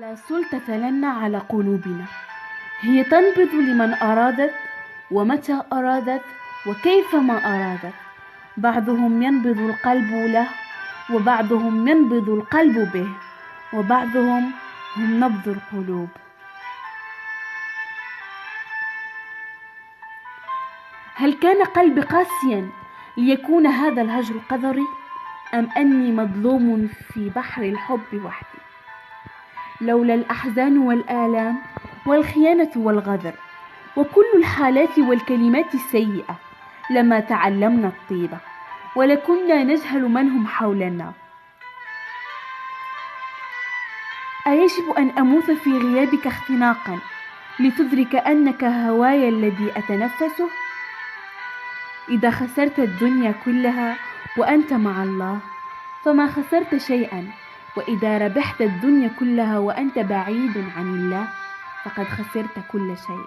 لا سلطة لنا على قلوبنا، هي تنبض لمن أرادت ومتى أرادت وكيفما أرادت. بعضهم ينبض القلب له، وبعضهم ينبض القلب به، وبعضهم هم نبض القلوب. هل كان قلبي قاسيا ليكون هذا الهجر قدري، أم أني مظلوم في بحر الحب وحدي؟ لولا الأحزان والآلام والخيانة والغدر وكل الحالات والكلمات السيئة لما تعلمنا الطيبة، ولكنا نجهل من هم حولنا. أيجب أن أموت في غيابك اختناقا لتدرك أنك هواي الذي أتنفسه؟ إذا خسرت الدنيا كلها وأنت مع الله فما خسرت شيئا، وإذا ربحت الدنيا كلها وأنت بعيد عن الله فقد خسرت كل شيء.